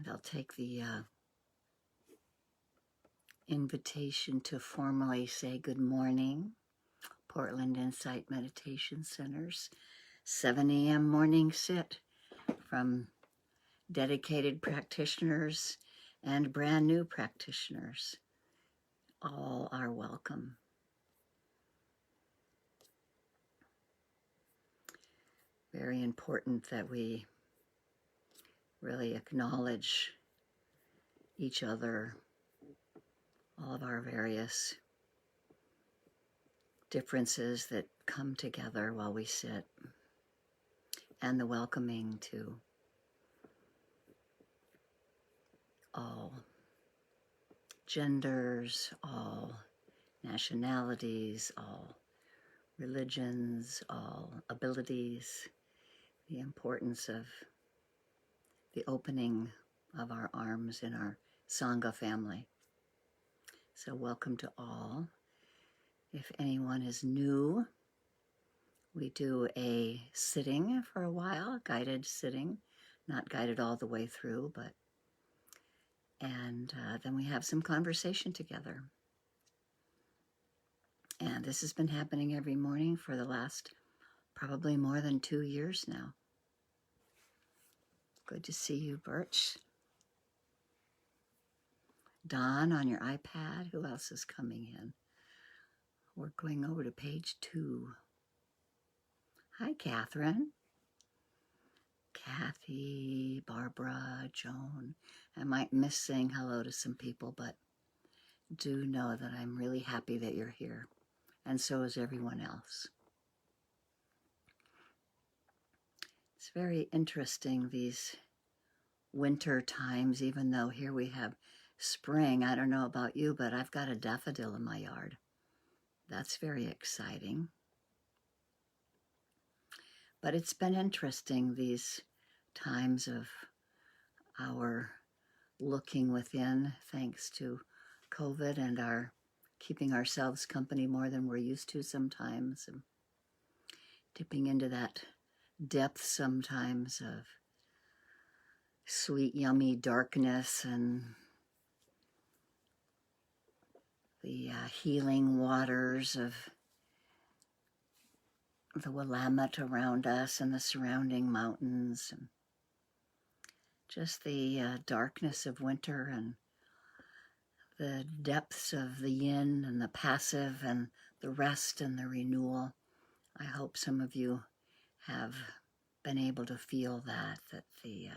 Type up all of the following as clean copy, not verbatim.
And I'll take the invitation to formally say good morning. Portland Insight Meditation Center's 7 a.m. morning sit from dedicated practitioners and brand new practitioners. All are welcome. Very important that we really acknowledge each other, all of our various differences that come together while we sit, and the welcoming to all genders, all nationalities, all religions, all abilities, the importance of the opening of our arms in our Sangha family. So welcome to all. If anyone is new, we do a sitting for a while, guided sitting, not guided all the way through, but then we have some conversation together. And this has been happening every morning for the last probably more than 2 years now. Good to see you, Birch. Don on your iPad. Who else is coming in? We're going over to page 2. Hi, Catherine. Kathy, Barbara, Joan. I might miss saying hello to some people, but do know that I'm really happy that you're here. And so is everyone else. It's very interesting, these winter times, even though here we have spring. I don't know about you, but I've got a daffodil in my yard. That's very exciting. But it's been interesting, these times of our looking within, thanks to COVID and our keeping ourselves company more than we're used to sometimes, and dipping into that depth sometimes of sweet, yummy darkness and the healing waters of the Willamette around us and the surrounding mountains, and just the darkness of winter and the depths of the yin and the passive and the rest and the renewal. I hope some of you have been able to feel that the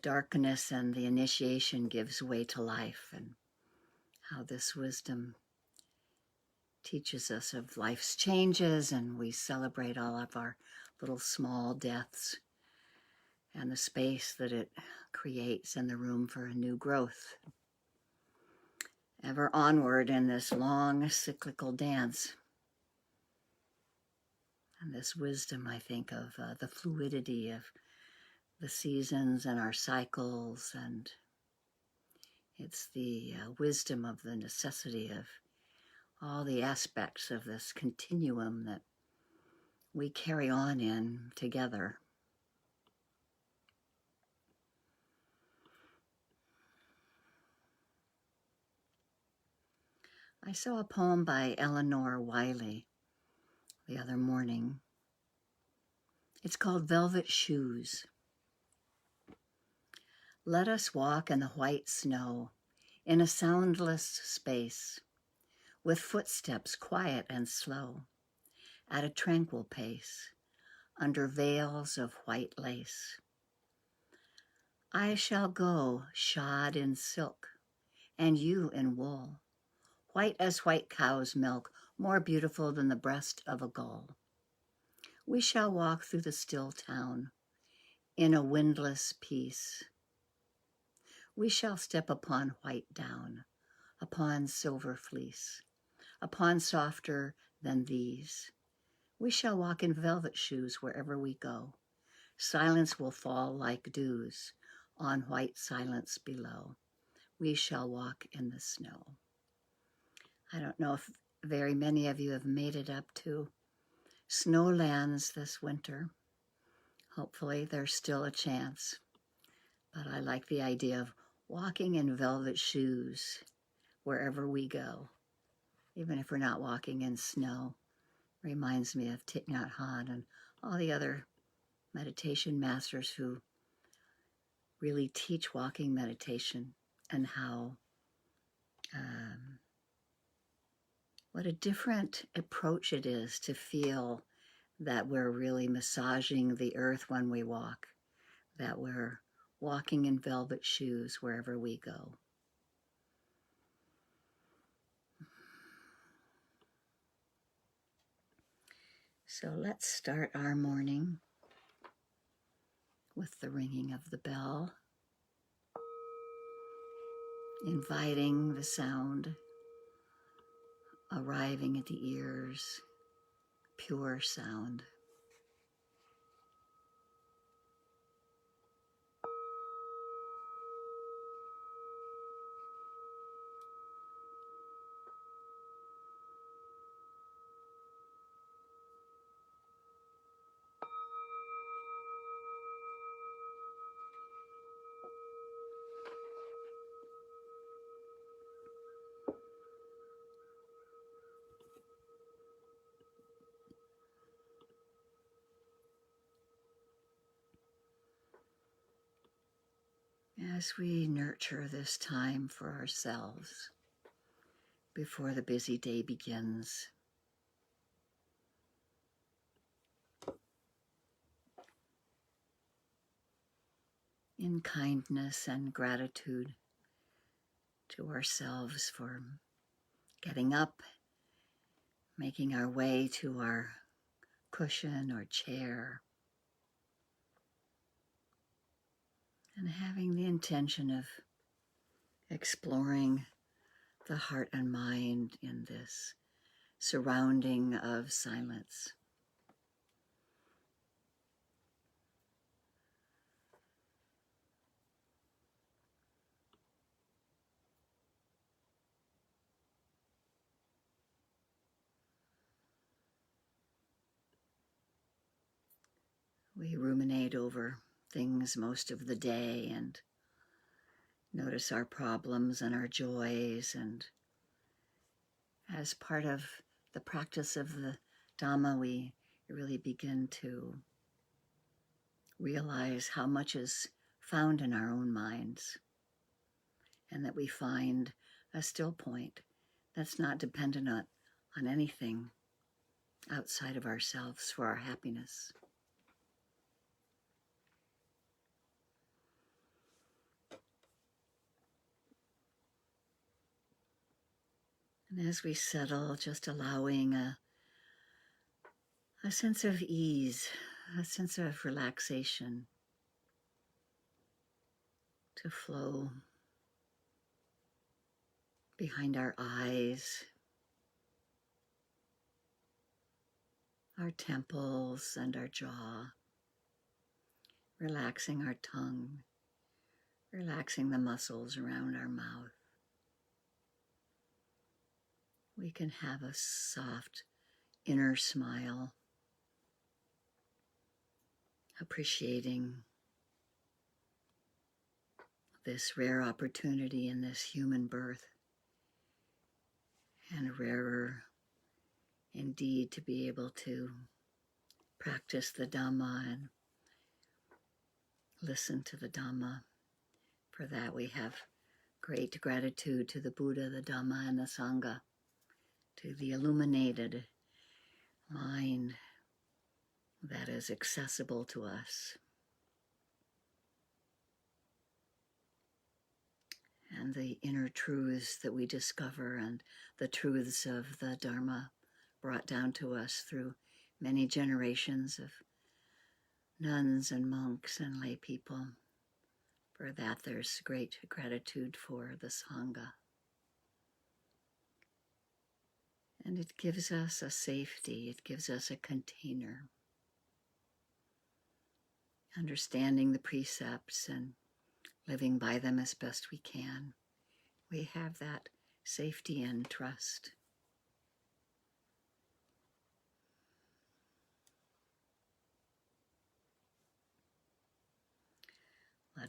darkness and the initiation gives way to life, and how this wisdom teaches us of life's changes, and we celebrate all of our little small deaths and the space that it creates and the room for a new growth. Ever onward in this long cyclical dance. And this wisdom, I think, of the fluidity of the seasons and our cycles, and it's the wisdom of the necessity of all the aspects of this continuum that we carry on in together. I saw a poem by Elinor Wylie the other morning. It's called Velvet Shoes. Let us walk in the white snow, in a soundless space, with footsteps quiet and slow, at a tranquil pace, under veils of white lace. I shall go shod in silk, and you in wool, white as white cow's milk, more beautiful than the breast of a gull. We shall walk through the still town, in a windless peace. We shall step upon white down, upon silver fleece, upon softer than these. We shall walk in velvet shoes wherever we go. Silence will fall like dews on white silence below. We shall walk in the snow. I don't know if very many of you have made it up to snowlands this winter. Hopefully there's still a chance. But I like the idea of walking in velvet shoes wherever we go, even if we're not walking in snow. Reminds me of Thich Nhat Hanh and all the other meditation masters who really teach walking meditation, and how what a different approach it is to feel that we're really massaging the earth when we walk, that we're walking in velvet shoes wherever we go. So let's start our morning with the ringing of the bell, inviting the sound arriving at the ears, pure sound. As we nurture this time for ourselves before the busy day begins, in kindness and gratitude to ourselves for getting up, making our way to our cushion or chair, and having the intention of exploring the heart and mind in this surrounding of silence. We ruminate over things most of the day and notice our problems and our joys, and as part of the practice of the Dharma, we really begin to realize how much is found in our own minds, and that we find a still point that's not dependent on anything outside of ourselves for our happiness. And as we settle, just allowing a sense of ease, a sense of relaxation to flow behind our eyes, our temples and our jaw, relaxing our tongue, relaxing the muscles around our mouth. We can have a soft inner smile, appreciating this rare opportunity in this human birth, and rarer indeed to be able to practice the Dhamma and listen to the Dhamma. For that we have great gratitude to the Buddha, the Dhamma, and the Sangha, to the illuminated mind that is accessible to us, and the inner truths that we discover, and the truths of the Dharma brought down to us through many generations of nuns and monks and lay people. For that there's great gratitude for the Sangha. And it gives us a safety, it gives us a container. Understanding the precepts and living by them as best we can, we have that safety and trust.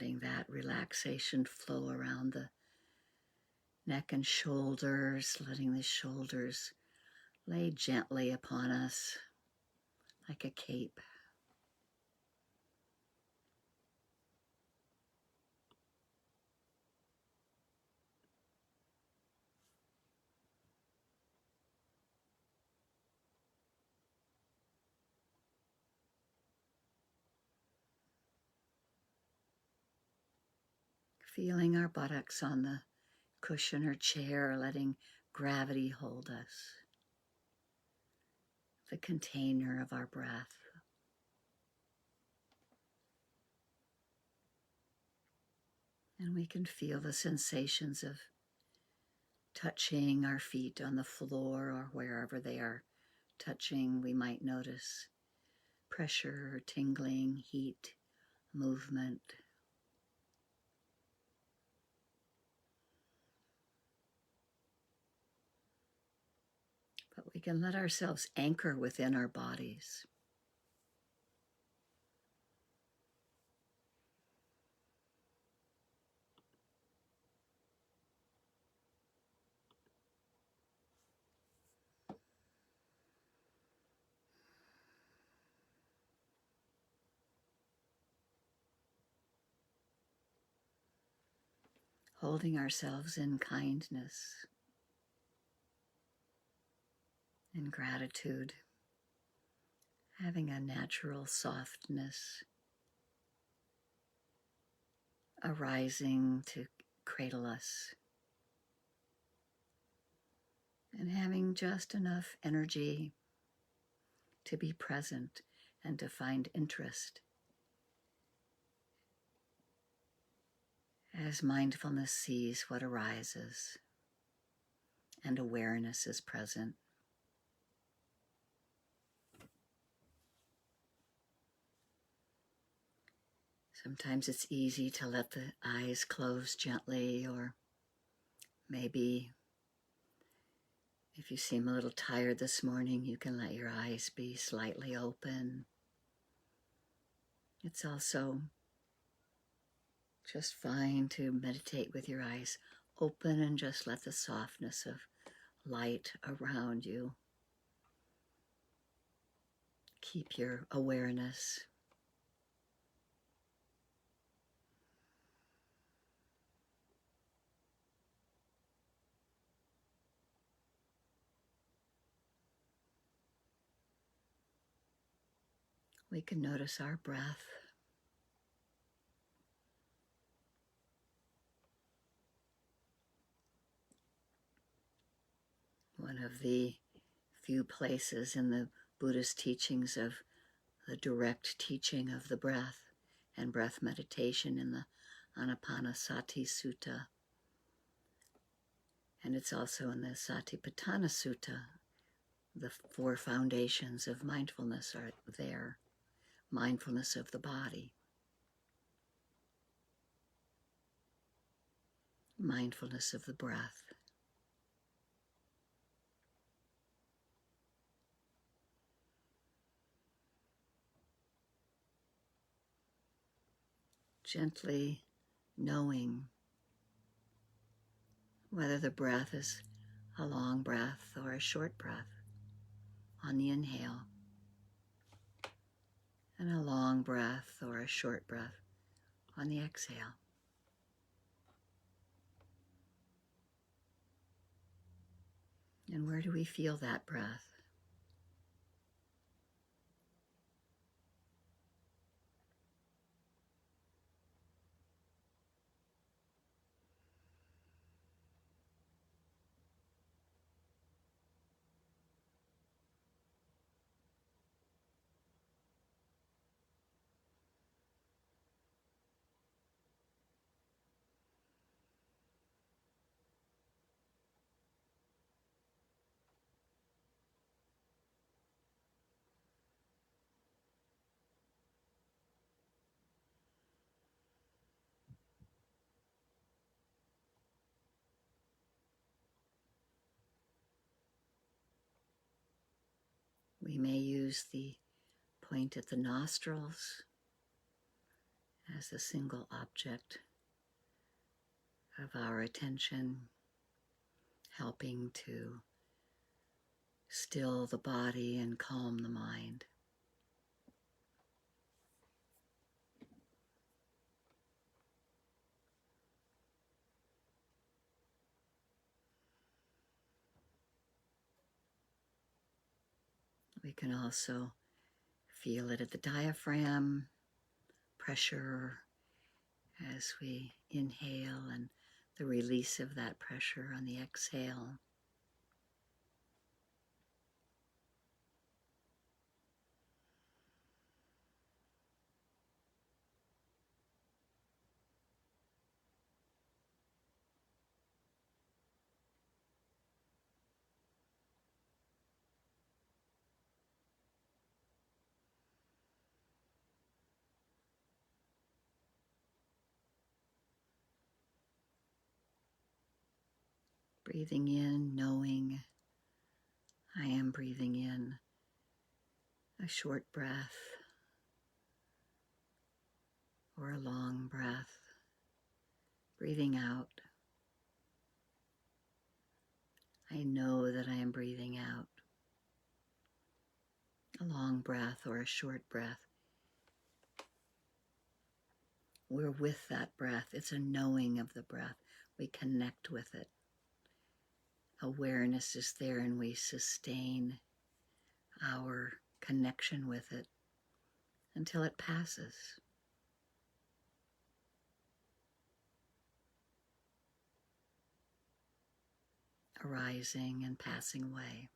letting that relaxation flow around the neck and shoulders, letting the shoulders lay gently upon us like a cape. Feeling our buttocks on the cushion or chair, letting gravity hold us, the container of our breath. And we can feel the sensations of touching our feet on the floor or wherever they are touching. We might notice pressure, tingling, heat, movement. But we can let ourselves anchor within our bodies. Holding ourselves in kindness and gratitude, having a natural softness arising to cradle us, and having just enough energy to be present and to find interest as mindfulness sees what arises and awareness is present. Sometimes it's easy to let the eyes close gently, or maybe if you seem a little tired this morning, you can let your eyes be slightly open. It's also just fine to meditate with your eyes open and just let the softness of light around you keep your awareness. We can notice our breath. One of the few places in the Buddhist teachings of the direct teaching of the breath and breath meditation in the Anapanasati Sutta. And it's also in the Satipatthana Sutta. The 4 foundations of mindfulness are there. Mindfulness of the body, mindfulness of the breath, gently knowing whether the breath is a long breath or a short breath on the inhale, and a long breath or a short breath on the exhale. And where do we feel that breath? We may use the point at the nostrils as a single object of our attention, helping to still the body and calm the mind. We can also feel it at the diaphragm, pressure as we inhale and the release of that pressure on the exhale. Breathing in, knowing I am breathing in a short breath or a long breath. Breathing out, I know that I am breathing out a long breath or a short breath. We're with that breath. It's a knowing of the breath. We connect with it. Awareness is there and we sustain our connection with it until it passes. Arising and passing away.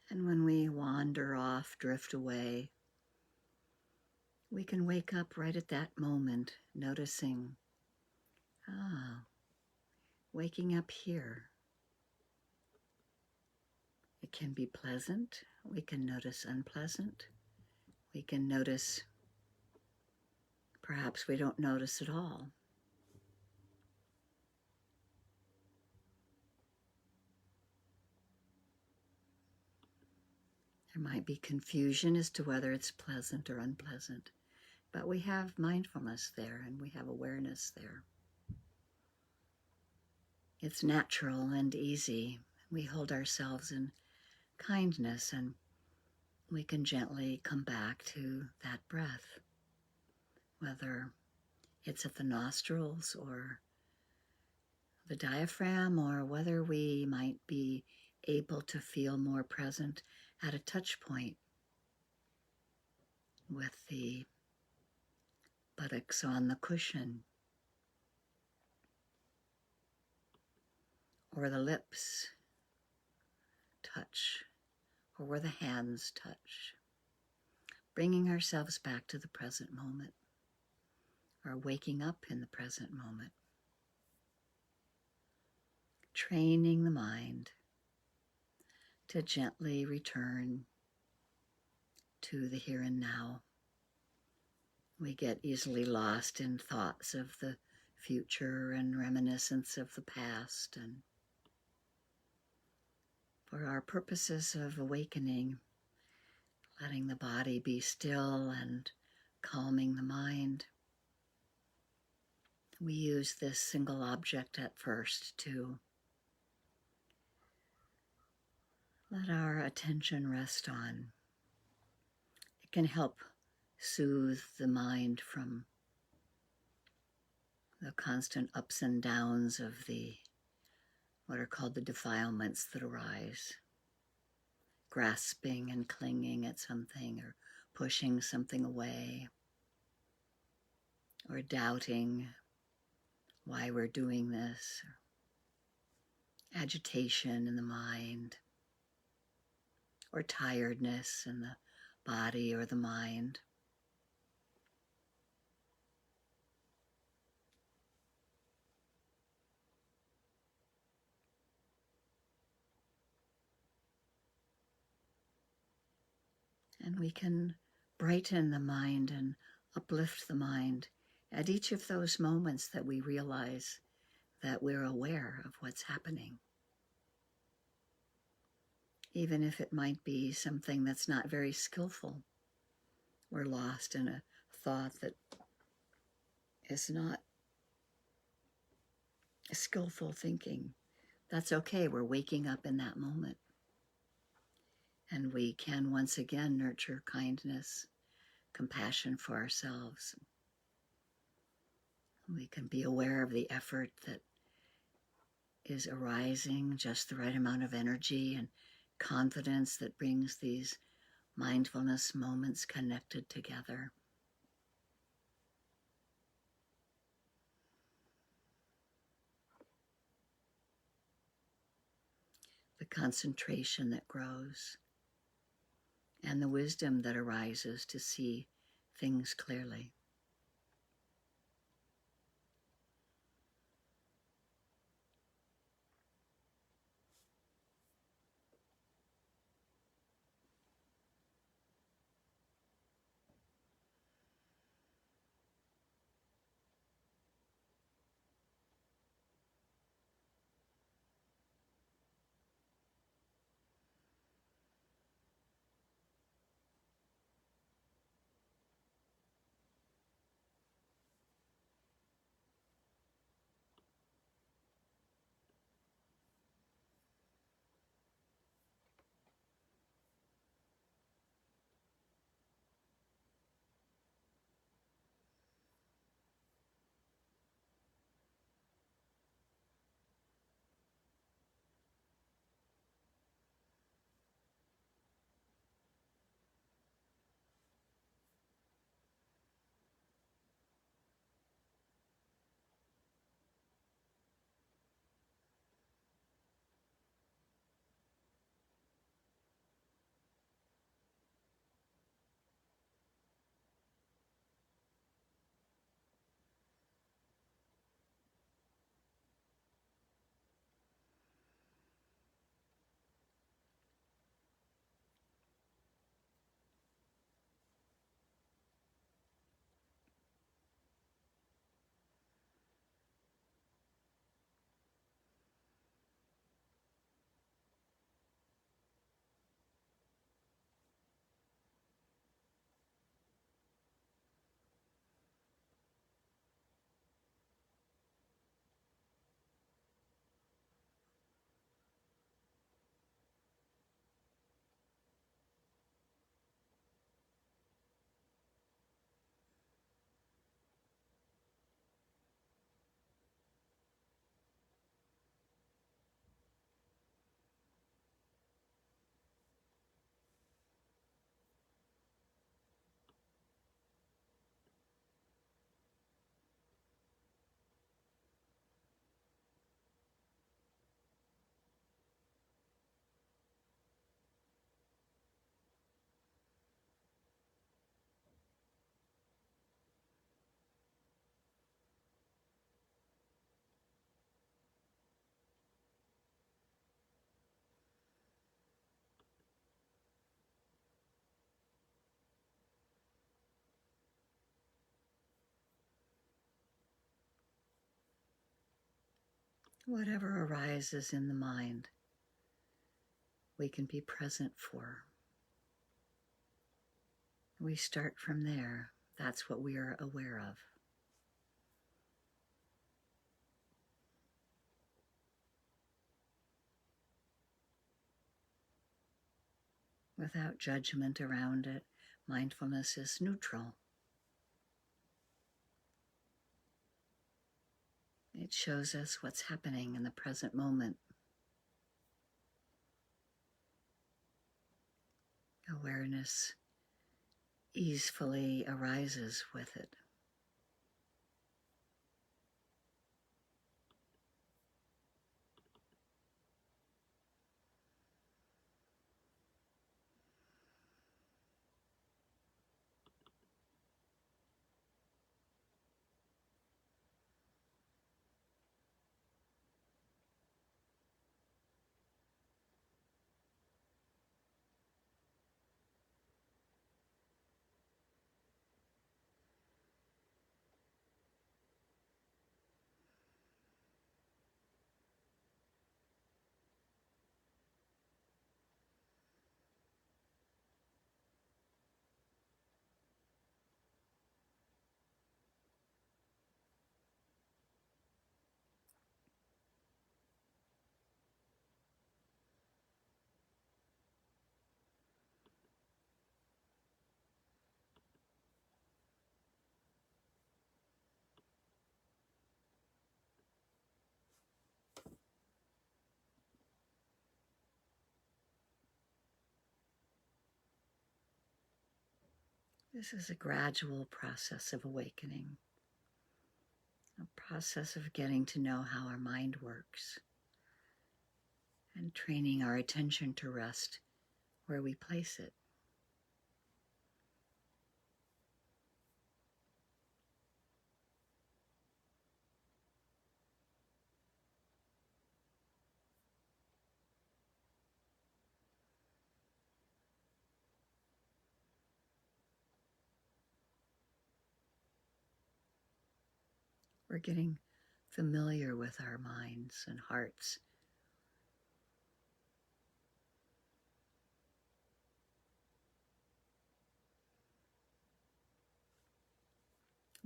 And when we wander off, drift away, we can wake up right at that moment, noticing, waking up here. It can be pleasant. We can notice unpleasant. We can notice, perhaps we don't notice at all. There might be confusion as to whether it's pleasant or unpleasant, but we have mindfulness there and we have awareness there. It's natural and easy. We hold ourselves in kindness and we can gently come back to that breath, whether it's at the nostrils or the diaphragm, or whether we might be able to feel more present at a touch point with the buttocks on the cushion, or the lips touch, or where the hands touch. Bringing ourselves back to the present moment, or waking up in the present moment. training the mind to gently return to the here and now. We get easily lost in thoughts of the future and reminiscence of the past, and for our purposes of awakening, letting the body be still and calming the mind, we use this single object at first to let our attention rest on. It can help soothe the mind from the constant ups and downs of what are called the defilements that arise. Grasping and clinging at something, or pushing something away, or doubting why we're doing this, or agitation in the mind, or tiredness in the body or the mind. And we can brighten the mind and uplift the mind at each of those moments that we realize that we're aware of what's happening. Even if it might be something that's not very skillful. We're lost in a thought that is not skillful thinking. That's okay, we're waking up in that moment. And we can once again nurture kindness, compassion for ourselves. We can be aware of the effort that is arising, just the right amount of energy and confidence that brings these mindfulness moments connected together. The concentration that grows and the wisdom that arises to see things clearly. Whatever arises in the mind, we can be present for. We start from there. That's what we are aware of. Without judgment around it, mindfulness is neutral. It shows us what's happening in the present moment. Awareness easefully arises with it. This is a gradual process of awakening, a process of getting to know how our mind works and training our attention to rest where we place it. We're getting familiar with our minds and hearts.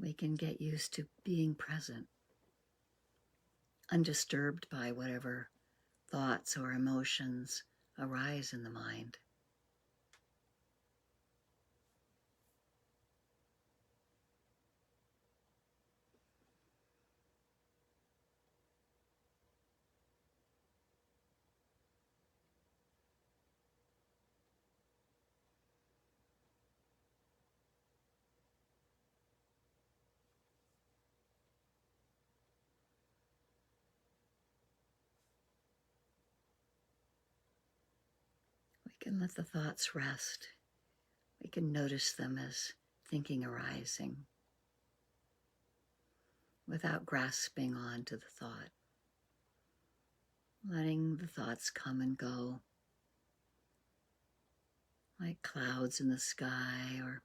We can get used to being present, undisturbed by whatever thoughts or emotions arise in the mind. We can let the thoughts rest. We can notice them as thinking arising without grasping on to the thought. Letting the thoughts come and go like clouds in the sky or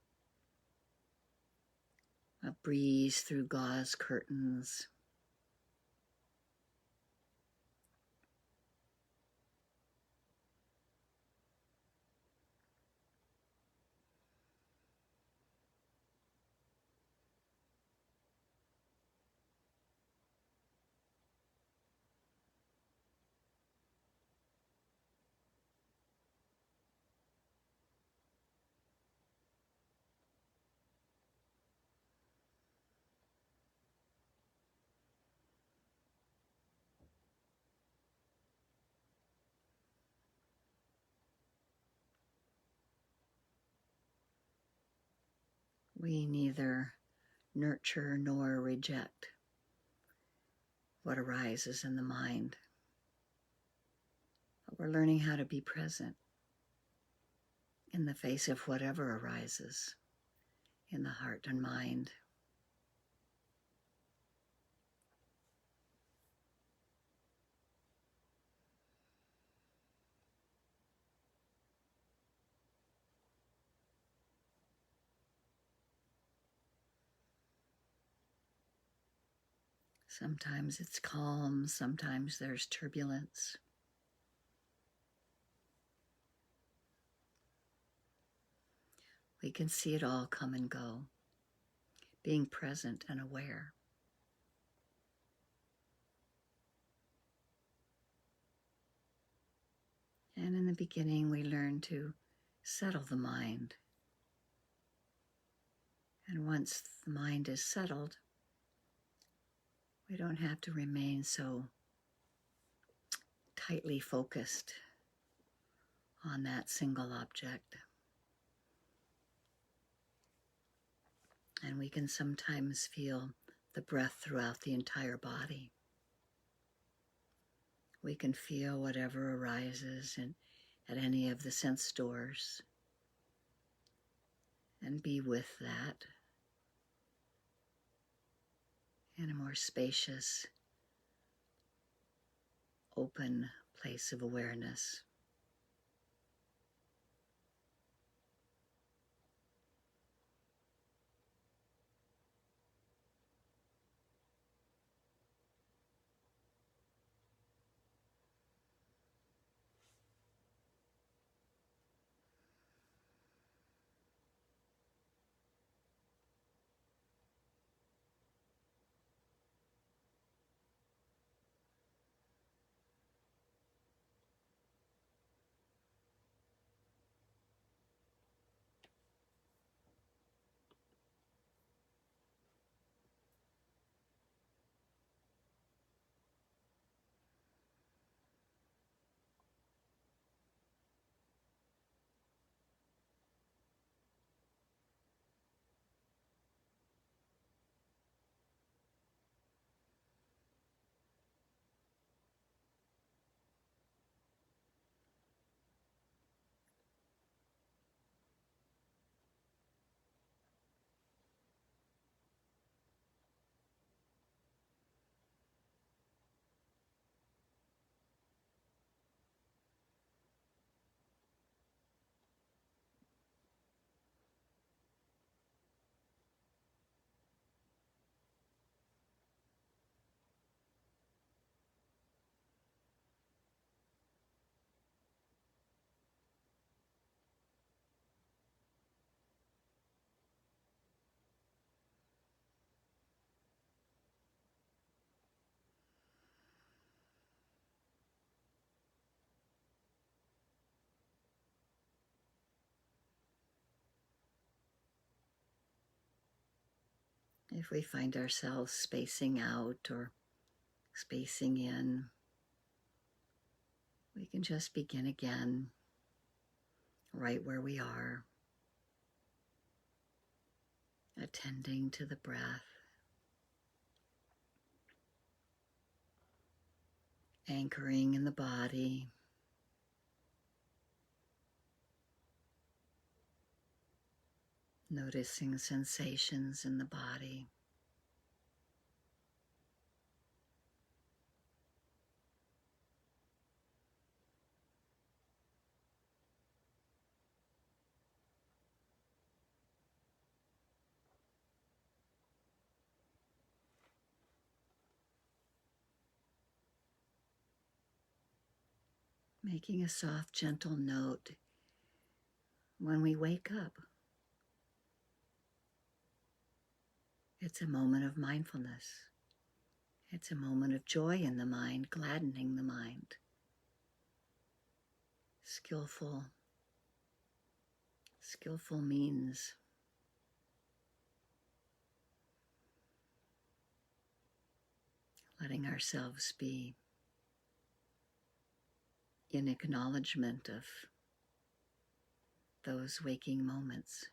a breeze through gauze curtains. We neither nurture nor reject what arises in the mind. But we're learning how to be present in the face of whatever arises in the heart and mind. Sometimes it's calm, sometimes there's turbulence. We can see it all come and go, being present and aware. And in the beginning, we learn to settle the mind. And once the mind is settled, we don't have to remain so tightly focused on that single object. And we can sometimes feel the breath throughout the entire body. We can feel whatever arises at any of the sense doors and be with that in a more spacious, open place of awareness. If we find ourselves spacing out or spacing in, we can just begin again, right where we are, attending to the breath, anchoring in the body, noticing sensations in the body. Making a soft, gentle note when we wake up. It's a moment of mindfulness. It's a moment of joy in the mind, gladdening the mind. Skillful means letting ourselves be in acknowledgement of those waking moments.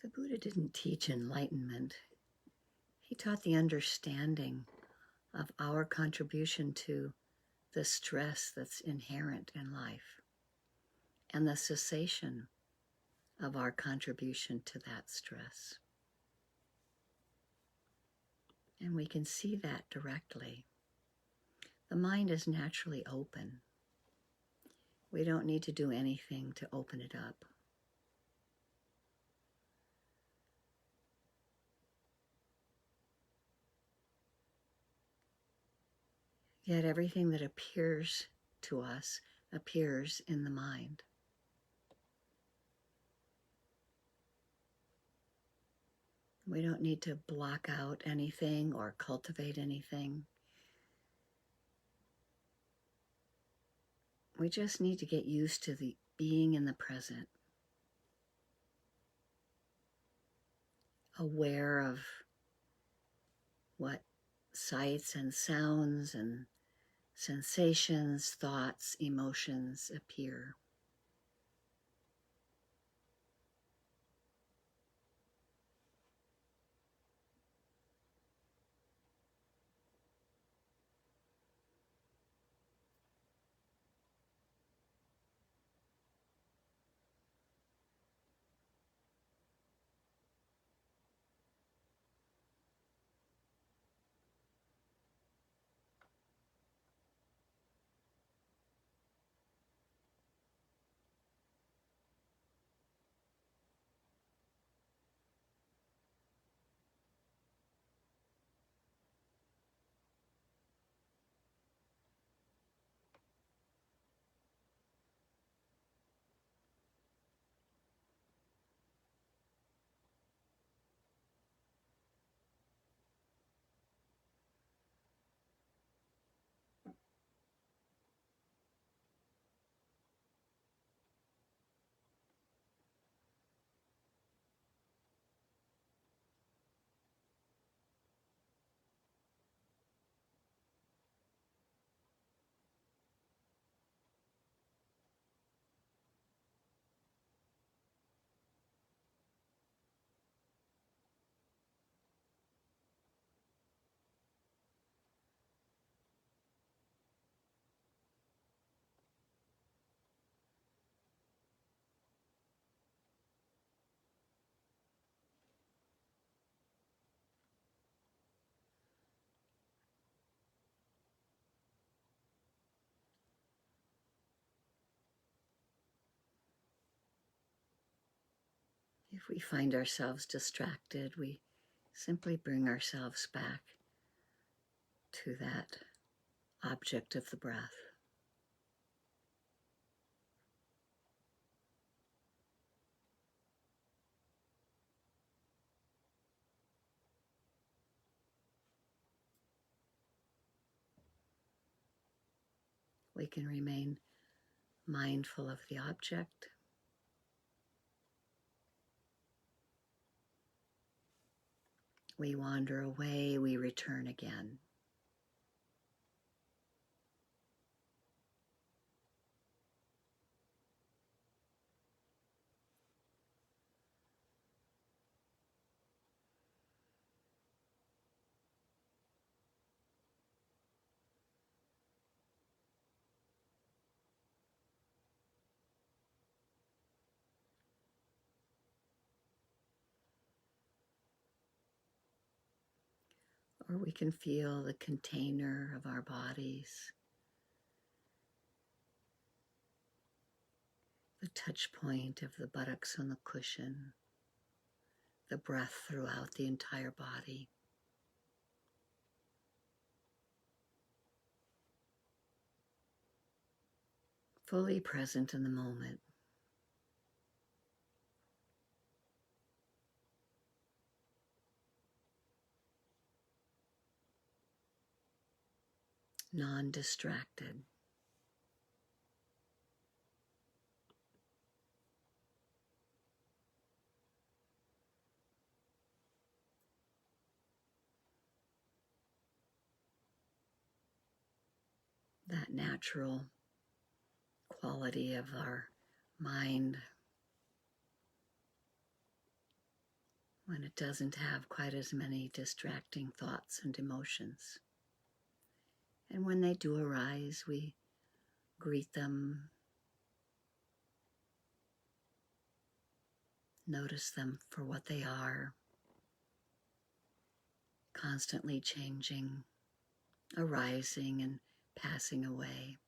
The Buddha didn't teach enlightenment. He taught the understanding of our contribution to the stress that's inherent in life and the cessation of our contribution to that stress. And we can see that directly. The mind is naturally open. We don't need to do anything to open it up. Yet everything that appears to us appears in the mind. We don't need to block out anything or cultivate anything. We just need to get used to the being in the present, aware of what sights and sounds and sensations, thoughts, emotions appear. If we find ourselves distracted, we simply bring ourselves back to that object of the breath. We can remain mindful of the object. We wander away, we return again. Or we can feel the container of our bodies, the touch point of the buttocks on the cushion, the breath throughout the entire body. Fully present in the moment. Non-distracted. That natural quality of our mind when it doesn't have quite as many distracting thoughts and emotions. And when they do arise, we greet them, notice them for what they are, constantly changing, arising and passing away.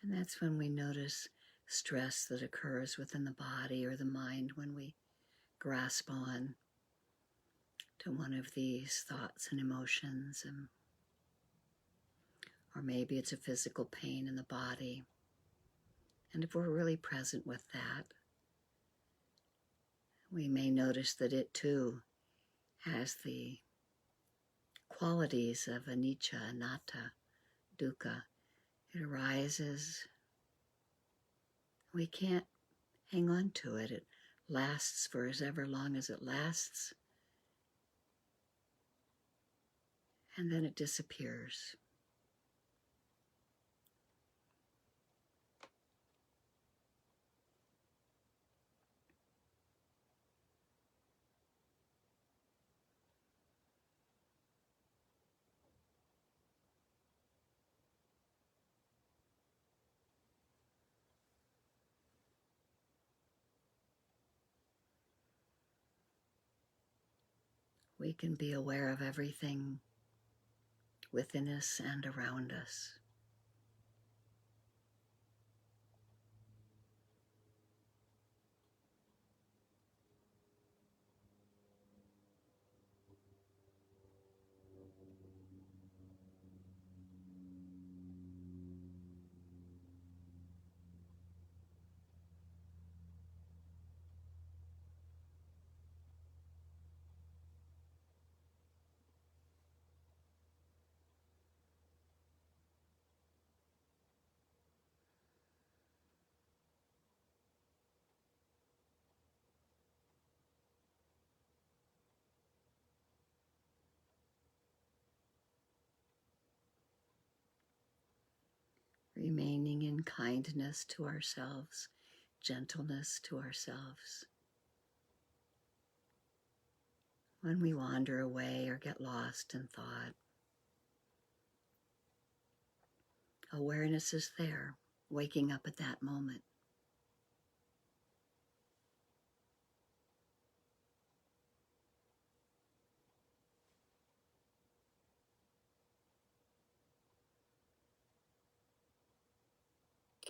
And that's when we notice stress that occurs within the body or the mind when we grasp on to one of these thoughts and emotions, or maybe it's a physical pain in the body. And if we're really present with that, we may notice that it too has the qualities of anicca, anatta, dukkha. It arises. We can't hang on to it. It lasts for as ever long as it lasts, and then it disappears. We can be aware of everything within us and around us. Remaining in kindness to ourselves, gentleness to ourselves. When we wander away or get lost in thought, awareness is there, waking up at that moment.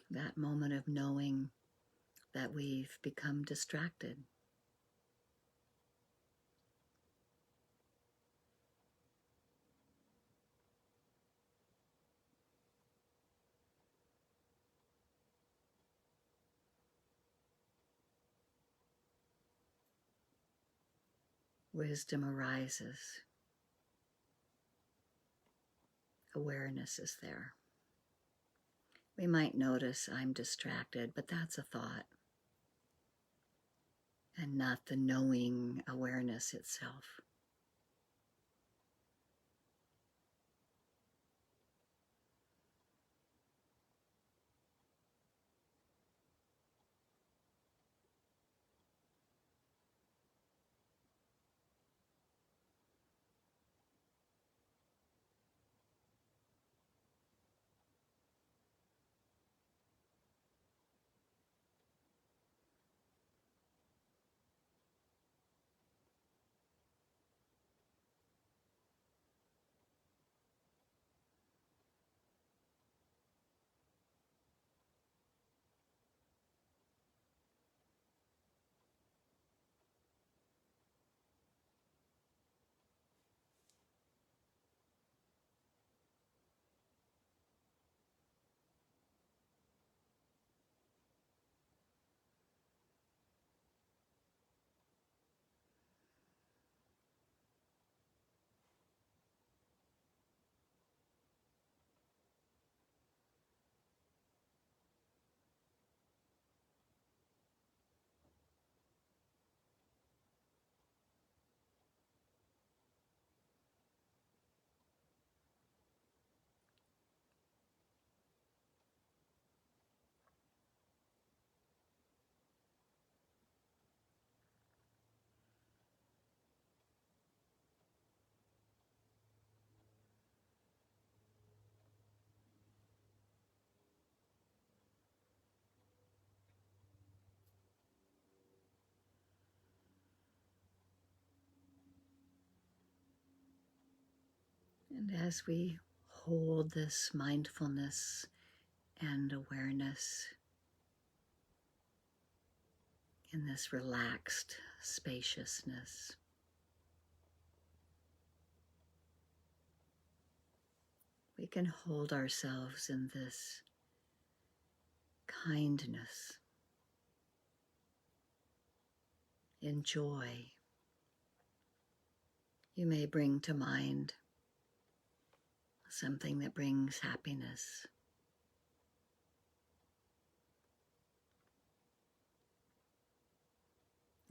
That moment of knowing that we've become distracted. Wisdom arises. Awareness is there. We might notice I'm distracted, but that's a thought and not the knowing awareness itself. And as we hold this mindfulness and awareness in this relaxed spaciousness, we can hold ourselves in this kindness, in joy. You may bring to mind something that brings happiness.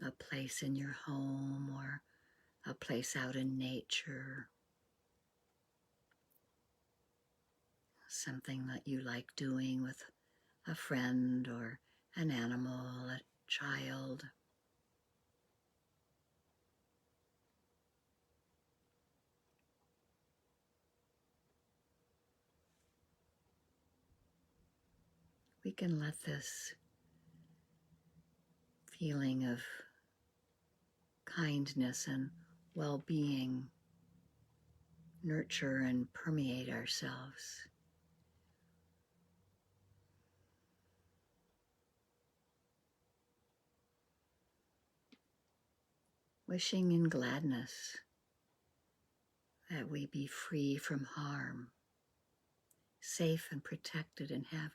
A place in your home or a place out in nature. Something that you like doing with a friend or an animal, a child. We can let this feeling of kindness and well-being nurture and permeate ourselves. Wishing in gladness that we be free from harm, safe and protected, and have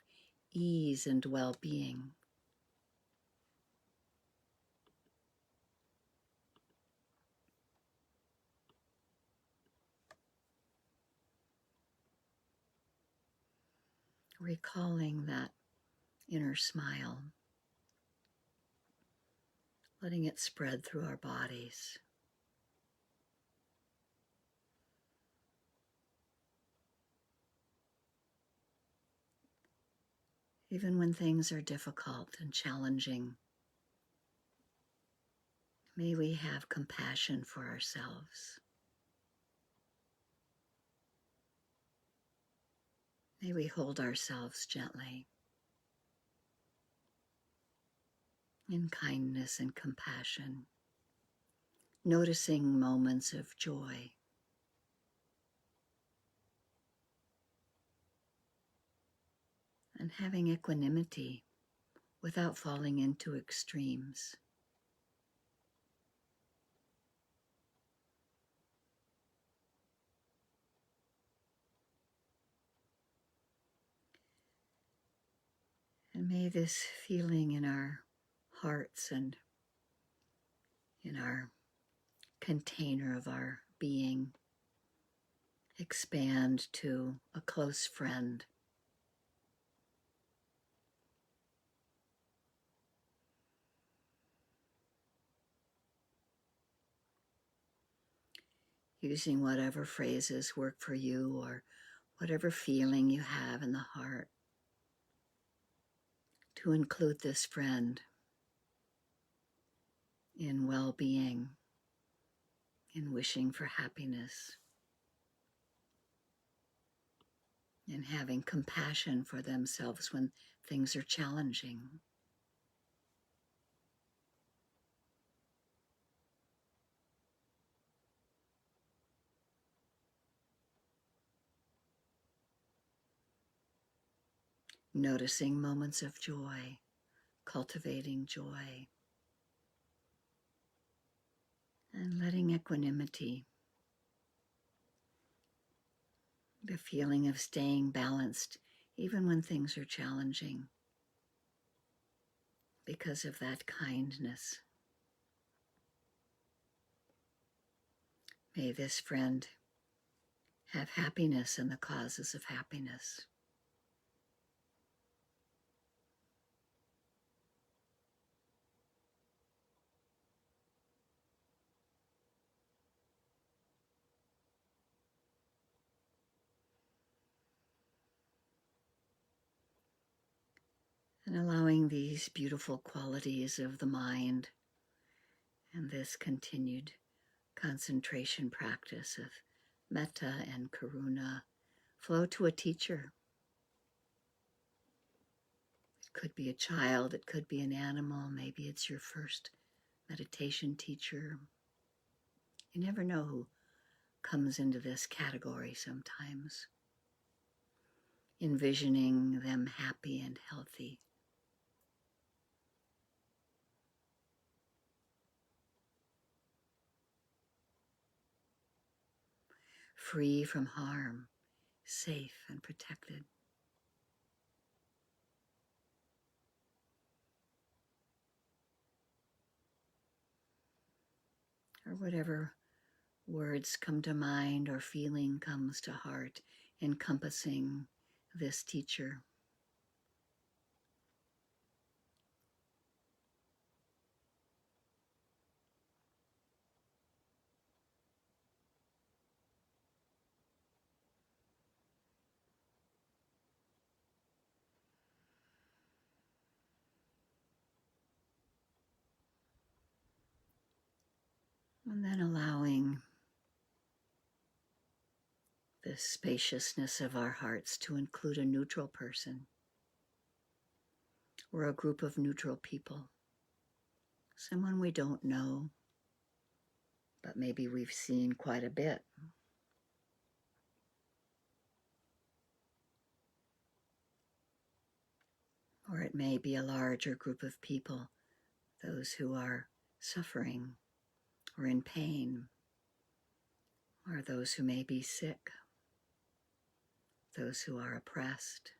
ease and well-being. Recalling that inner smile, letting it spread through our bodies. Even when things are difficult and challenging, may we have compassion for ourselves. May we hold ourselves gently in kindness and compassion, noticing moments of joy. And having equanimity without falling into extremes. And may this feeling in our hearts and in our container of our being expand to a close friend. Using whatever phrases work for you or whatever feeling you have in the heart to include this friend in well-being, in wishing for happiness, in having compassion for themselves when things are challenging. Noticing moments of joy, cultivating joy, and letting equanimity, the feeling of staying balanced even when things are challenging, because of that kindness. May this friend have happiness in the causes of happiness. And allowing these beautiful qualities of the mind and this continued concentration practice of metta and karuna flow to a teacher. It could be a child, it could be an animal, maybe it's your first meditation teacher. You never know who comes into this category sometimes. Envisioning them happy and healthy. Free from harm, safe and protected. Or whatever words come to mind or feeling comes to heart, encompassing this teacher. And then allowing the spaciousness of our hearts to include a neutral person or a group of neutral people, someone we don't know, but maybe we've seen quite a bit. Or it may be a larger group of people, those who are suffering or in pain, or those who may be sick, those who are oppressed,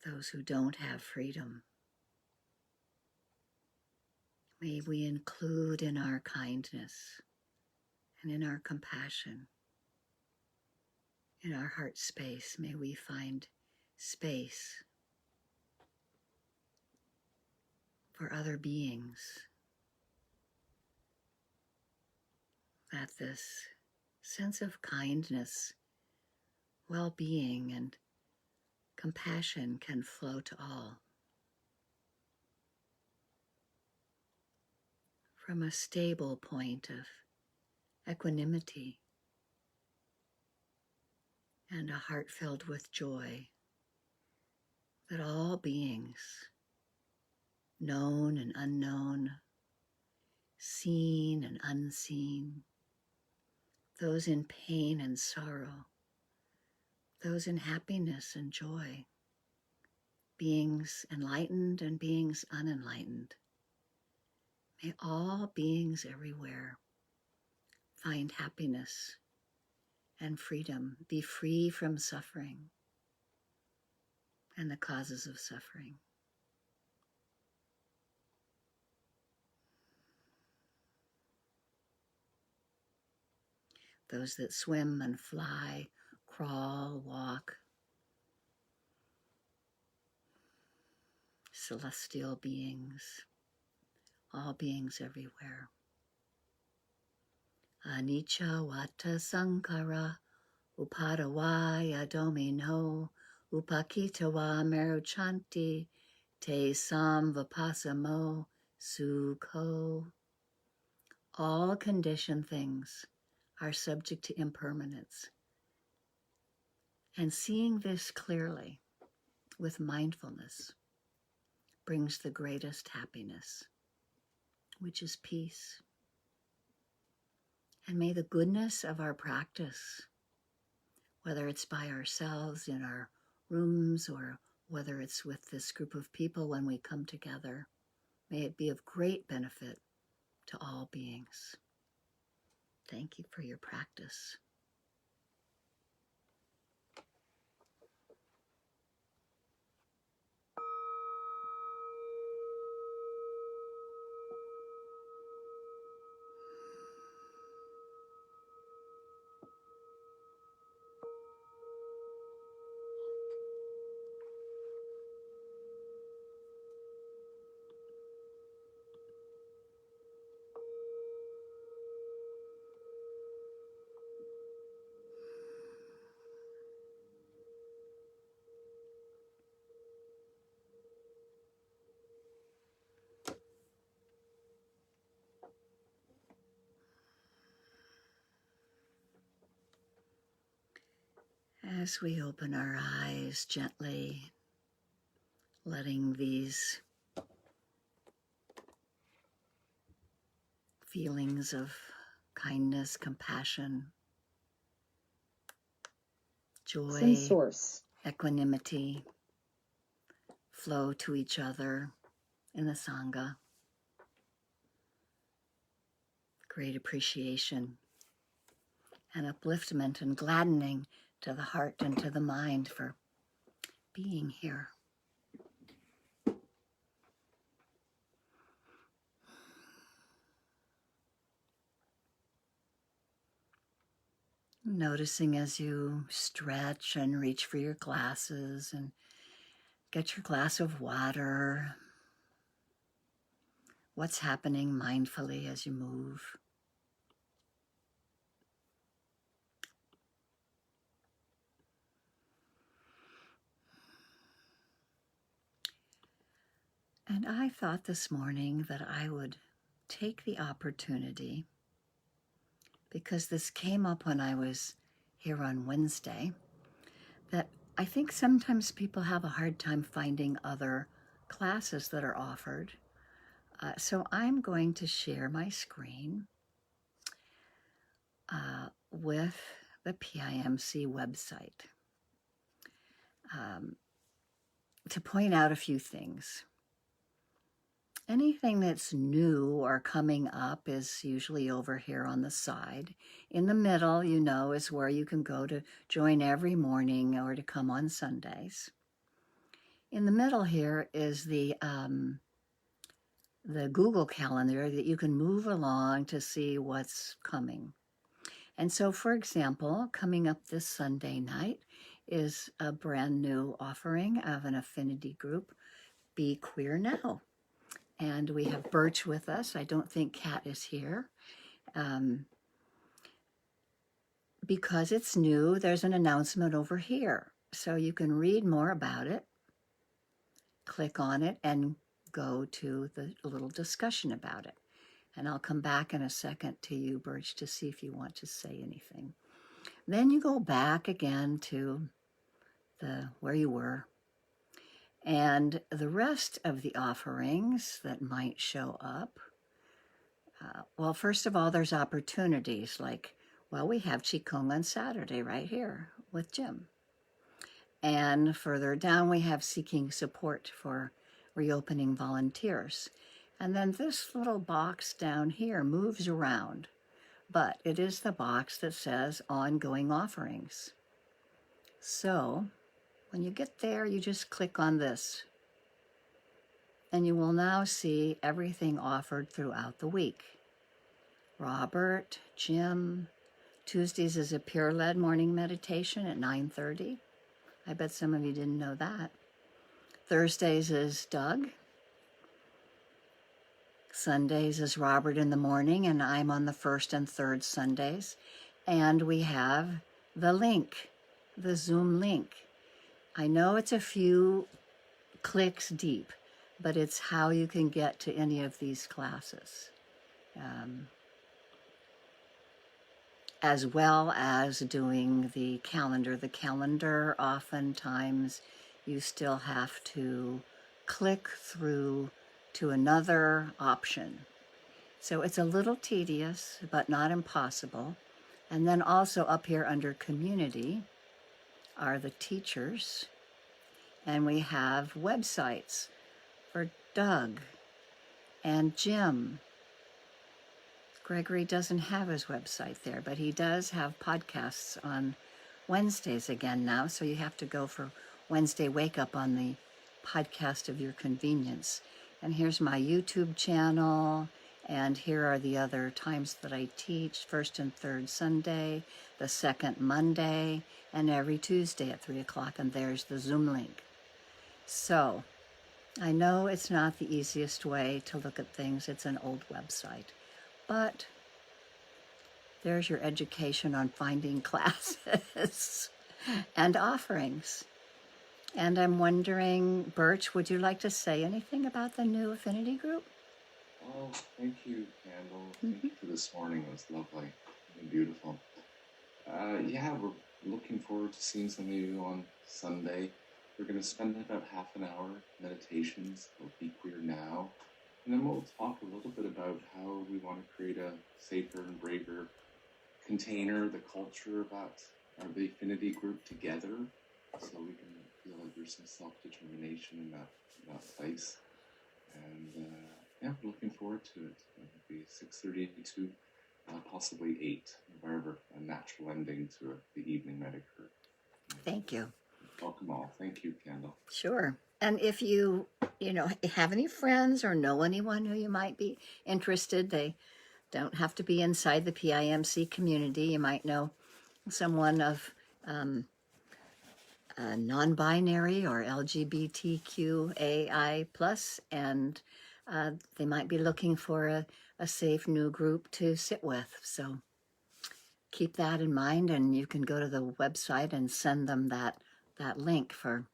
those who don't have freedom. May we include in our kindness and in our compassion, in our heart space, may we find space for other beings, that this sense of kindness, well-being, and compassion can flow to all. From a stable point of equanimity and a heart filled with joy, that all beings, known and unknown, seen and unseen, those in pain and sorrow, those in happiness and joy, beings enlightened and beings unenlightened, may all beings everywhere find happiness and freedom, be free from suffering and the causes of suffering. Those that swim and fly, crawl, walk, celestial beings, all beings everywhere. Anicca vata sankhara, upadavaya domino, upakitava meruchanti, te samvapasamo sukho. All conditioned things are subject to impermanence. And seeing this clearly with mindfulness brings the greatest happiness, which is peace. And may the goodness of our practice, whether it's by ourselves in our rooms or whether it's with this group of people when we come together, may it be of great benefit to all beings. Thank you for your practice. As we open our eyes gently, letting these feelings of kindness, compassion, joy, Some source, equanimity flow to each other in the Sangha. Great appreciation and upliftment and gladdening to the heart and to the mind for being here. Noticing as you stretch and reach for your glasses and get your glass of water, what's happening mindfully as you move. And I thought this morning that I would take the opportunity, because this came up when I was here on Wednesday, that I think sometimes people have a hard time finding other classes that are offered. So I'm going to share my screen with the PIMC website to point out a few things. Anything that's new or coming up is usually over here on the side. In the middle, you know, is where you can go to join every morning or to come on Sundays. In the middle here is the Google Calendar that you can move along to see what's coming. And so, for example, coming up this Sunday night is a brand new offering of an affinity group, Be Queer Now. And we have Birch with us. I don't think Kat is here. Because it's new, there's an announcement over here. So you can read more about it, click on it, and go to the little discussion about it. And I'll come back in a second to you, Birch, to see if you want to say anything. Then you go back again to where you were. And the rest of the offerings that might show up, well, first of all, there's opportunities like, well, we have Qigong on Saturday right here with Jim. And further down, we have seeking support for reopening volunteers. And then this little box down here moves around, but it is the box that says ongoing offerings. So when you get there, you just click on this. And you will now see everything offered throughout the week. Robert, Jim, Tuesdays is a peer-led morning meditation at 9:30. I bet some of you didn't know that. Thursdays is Doug. Sundays is Robert in the morning, and I'm on the first and third Sundays. And we have the link, the Zoom link. I know it's a few clicks deep, but it's how you can get to any of these classes. As well as doing the calendar. The calendar, oftentimes, you still have to click through to another option. So it's a little tedious, but not impossible. And then also up here under community are the teachers. And we have websites for Doug and Jim. Gregory doesn't have his website there, but he does have podcasts on Wednesdays again now, so you have to go for Wednesday Wake Up on the podcast of your convenience. And here's my YouTube channel, and here are the other times that I teach, first and third Sunday, the second Monday, and every Tuesday at 3 o'clock, and there's the Zoom link. So I know it's not the easiest way to look at things. It's an old website. But there's your education on finding classes and offerings. And I'm wondering, Birch, would you like to say anything about the new affinity group? Oh, thank you, Candle. Thank you for this morning. It was lovely and beautiful. Yeah, we're looking forward to seeing some of you on Sunday. We're going to spend about half an hour meditations. It'll Be Queer Now. And then we'll talk a little bit about how we want to create a safer and braver container, the culture of that, or the affinity group together, so we can feel like there's some self-determination in that place. And yeah, we're looking forward to it. It'll be 6:30 to possibly 8, wherever a natural ending to the evening might occur. Thank you. Welcome all. Thank you, Kendall. Sure. And if you have any friends or know anyone who you might be interested, they don't have to be inside the PIMC community. You might know someone of non-binary or LGBTQAI plus, and they might be looking for a safe new group to sit with. So keep that in mind, and you can go to the website and send them that link for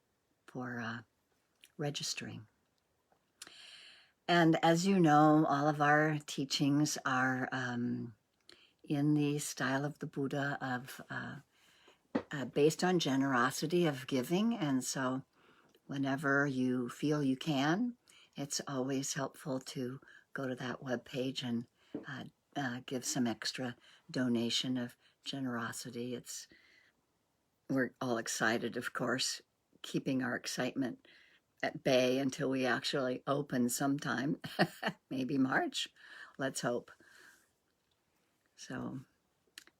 registering. And as you know, all of our teachings are in the style of the Buddha of based on generosity of giving. And so whenever you feel you can, it's always helpful to go to that webpage and give some extra donation of generosity. We're all excited, of course, keeping our excitement at bay until we actually open sometime, maybe March, let's hope. So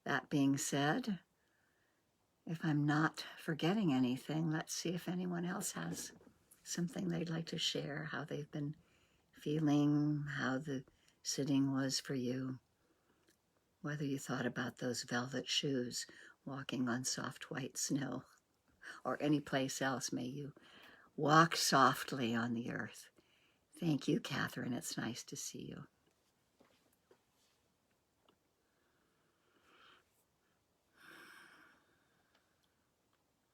that being said, if I'm not forgetting anything, let's see if anyone else has something they'd like to share, how they've been feeling, how the sitting was for you, whether you thought about those velvet shoes walking on soft white snow or any place else. May you walk softly on the earth. Thank you, Catherine. It's nice to see you.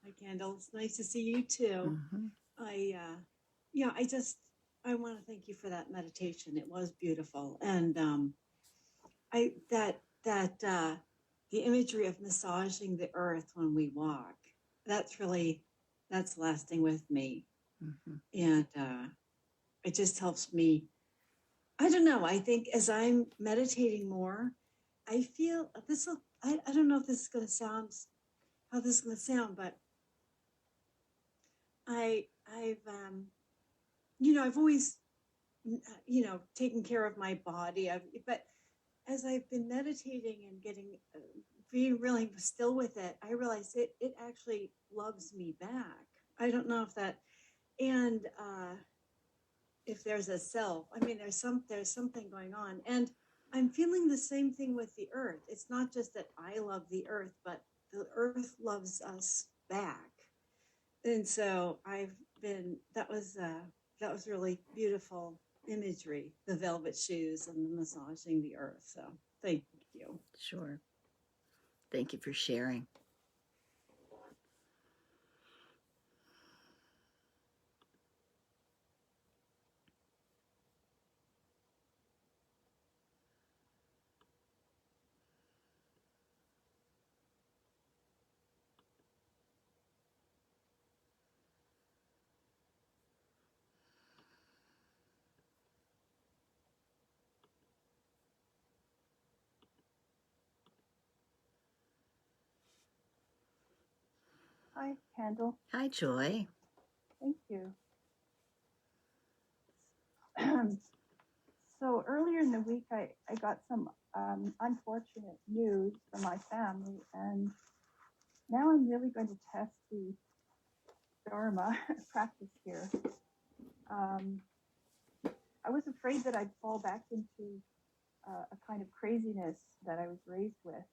Hi, Kendall. It's nice to see you too. Mm-hmm. I want to thank you for that meditation. It was beautiful, and the imagery of massaging the earth when we walk, that's lasting with me, Mm-hmm. and it just helps me. I don't know. I think as I'm meditating more, I feel this. I don't know if this is going to sound how this is going to sound, but I've always, taken care of my body. But as I've been meditating and being really still with it, I realize it actually loves me back. I don't know if that, and if there's a self. I mean, there's something going on, and I'm feeling the same thing with the earth. It's not just that I love the earth, but the earth loves us back. And so that was really beautiful imagery, the velvet shoes and the massaging the earth. So thank you. Sure. Thank you for sharing. Hi, Kendall. Hi, Joy. Thank you. So earlier in the week, I got some unfortunate news from my family, and now I'm really going to test the Dharma practice here. I was afraid that I'd fall back into a kind of craziness that I was raised with.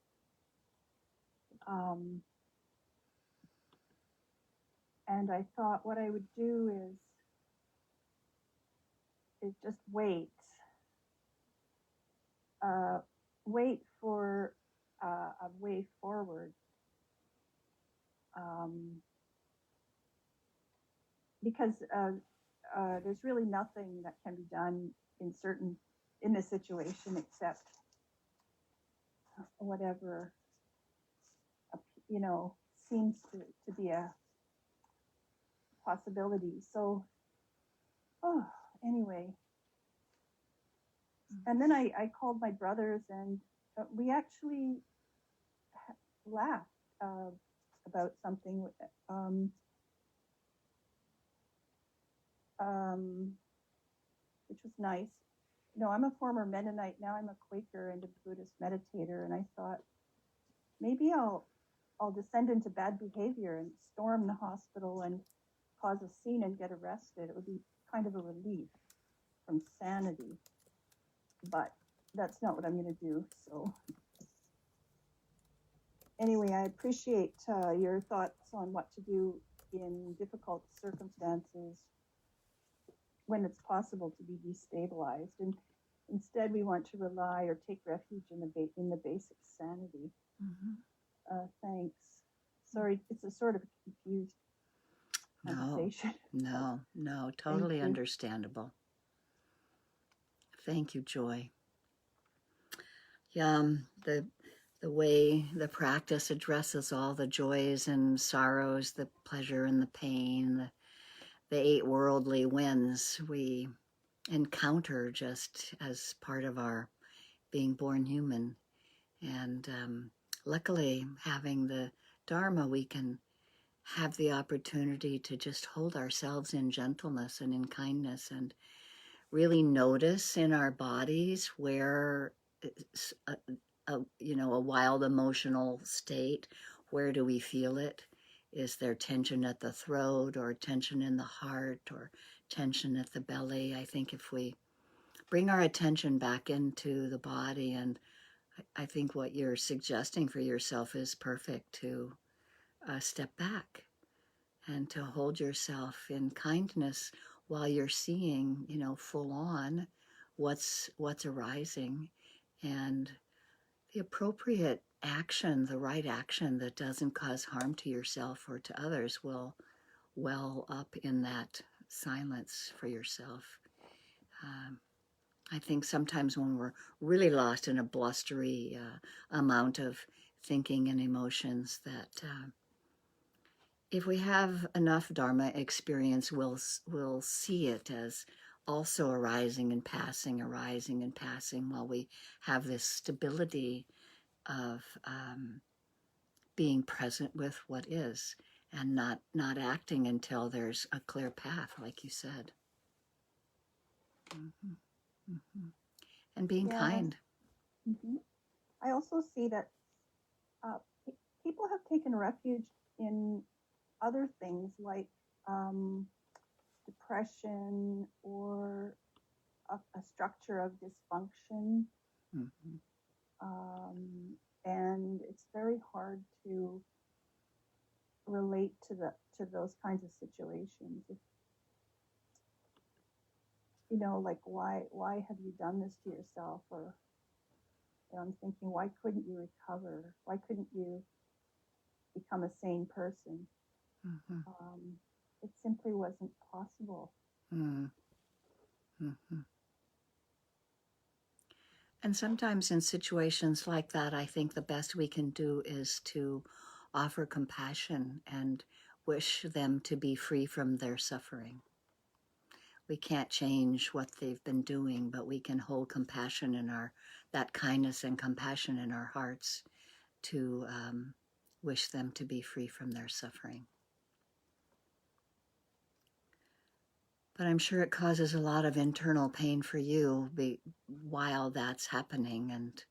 And I thought what I would do is just wait for a way forward. Because there's really nothing that can be done in this situation except whatever seems to be a possibility. So anyway, And then I called my brothers, and we actually laughed about something, which was nice. I'm a former Mennonite. Now I'm a Quaker and a Buddhist meditator. And I thought, maybe I'll descend into bad behavior and storm the hospital and cause a scene and get arrested. It would be kind of a relief from sanity. But that's not what I'm going to do. So anyway, I appreciate your thoughts on what to do in difficult circumstances when it's possible to be destabilized. And instead, we want to rely or take refuge in the basic sanity. Thanks. Sorry, it's a sort of confused conversation. No, totally understandable. Thank you, Joy. Yeah, the way the practice addresses all the joys and sorrows, the pleasure and the pain, the 8 worldly winds we encounter just as part of our being born human. And luckily, having the Dharma, we can have the opportunity to just hold ourselves in gentleness and in kindness and really notice in our bodies where a wild emotional state, where do we feel it? Is there tension at the throat or tension in the heart or tension at the belly? I think if we bring our attention back into the body, and I think what you're suggesting for yourself is perfect, to step back and to hold yourself in kindness while you're seeing, full on what's arising, and the appropriate action, the right action that doesn't cause harm to yourself or to others will well up in that silence for yourself. I think sometimes when we're really lost in a blustery amount of thinking and emotions, that if we have enough Dharma experience, we'll see it as also arising and passing, while we have this stability of being present with what is, and not acting until there's a clear path, like you said. And being kind. I also see that people have taken refuge in other things like depression or a structure of dysfunction. And it's very hard to relate to those kinds of situations. Like, why have you done this to yourself? Or I'm thinking, why couldn't you recover? Why couldn't you become a sane person? It simply wasn't possible. And sometimes in situations like that, I think the best we can do is to offer compassion and wish them to be free from their suffering. We can't change what they've been doing, but we can hold compassion in that kindness and compassion in our hearts to wish them to be free from their suffering. But I'm sure it causes a lot of internal pain for you while that's happening, and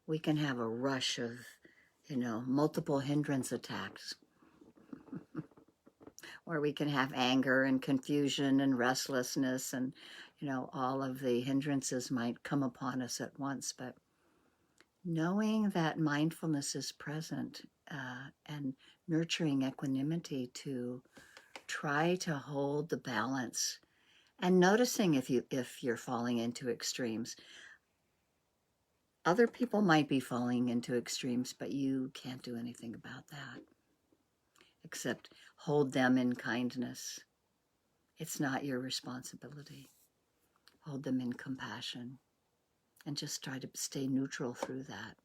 we can have a rush of, multiple hindrance attacks, where we can have anger and confusion and restlessness, and, all of the hindrances might come upon us at once. But knowing that mindfulness is present and nurturing equanimity to try to hold the balance, and noticing if you're falling into extremes. Other people might be falling into extremes, but you can't do anything about that except hold them in kindness. It's not your responsibility. Hold them in compassion and just try to stay neutral through that.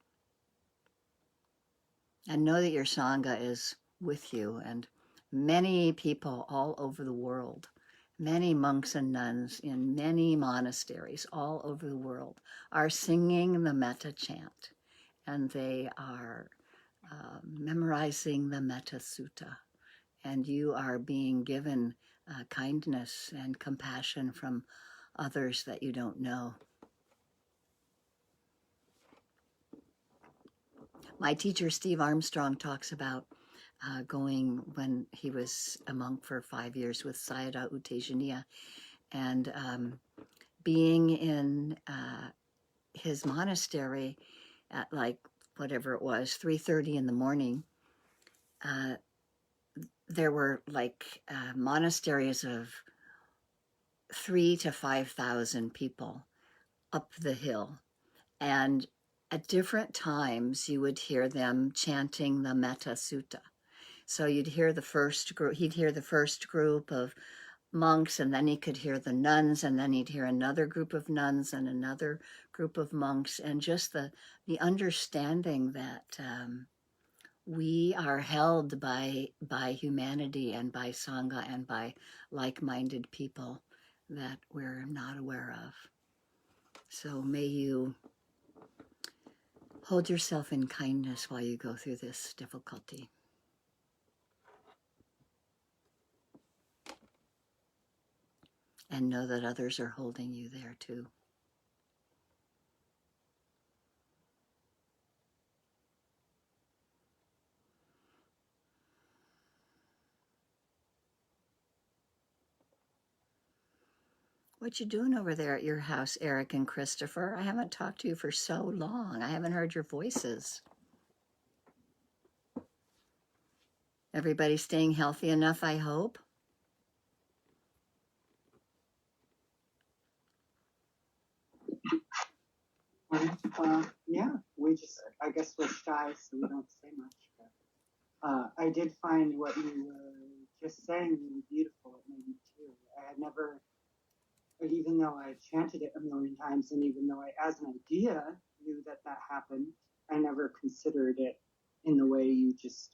And know that your Sangha is with you, and many people all over the world, many monks and nuns in many monasteries all over the world are singing the metta chant, and they are memorizing the Metta Sutta, and you are being given kindness and compassion from others that you don't know. My teacher, Steve Armstrong, talks about going when he was a monk for 5 years with Sayadaw U Tejaniya, and being in his monastery at like whatever it was, 3:30 in the morning. There were like monasteries of 3,000 to 5,000 people up the hill, and at different times you would hear them chanting the Metta Sutta. So you'd hear the first group, he'd hear the first group of monks, and then he could hear the nuns, and then he'd hear another group of nuns and another group of monks, and just the understanding that we are held by humanity and by Sangha and by like-minded people that we're not aware of. So may you hold yourself in kindness while you go through this difficulty. And know that others are holding you there too. What you doing over there at your house, Eric and Christopher? I haven't talked to you for so long. I haven't heard your voices. Everybody staying healthy enough, I hope? Yeah, we just, I guess we're shy, so we don't say much. But, I did find what you were just saying really beautiful. It made me too. I had never, even though I chanted it a million times, and even though I, as an idea, knew that that happened, I never considered it in the way you just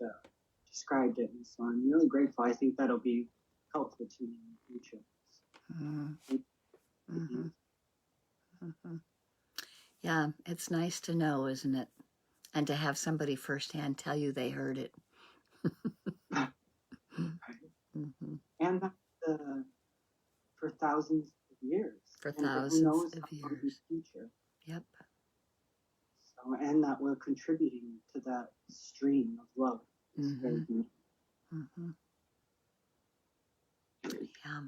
described it. And so I'm really grateful. I think that'll be helpful to me in the future. Mm-hmm. Mm-hmm. Mm-hmm. Yeah, it's nice to know, isn't it? And to have somebody firsthand tell you they heard it. Mm-hmm. And for thousands of years. For and thousands who knows of how years. the future. Yep. So, and that we're contributing to that stream of love. It's very beautiful. Mm-hmm. Yeah.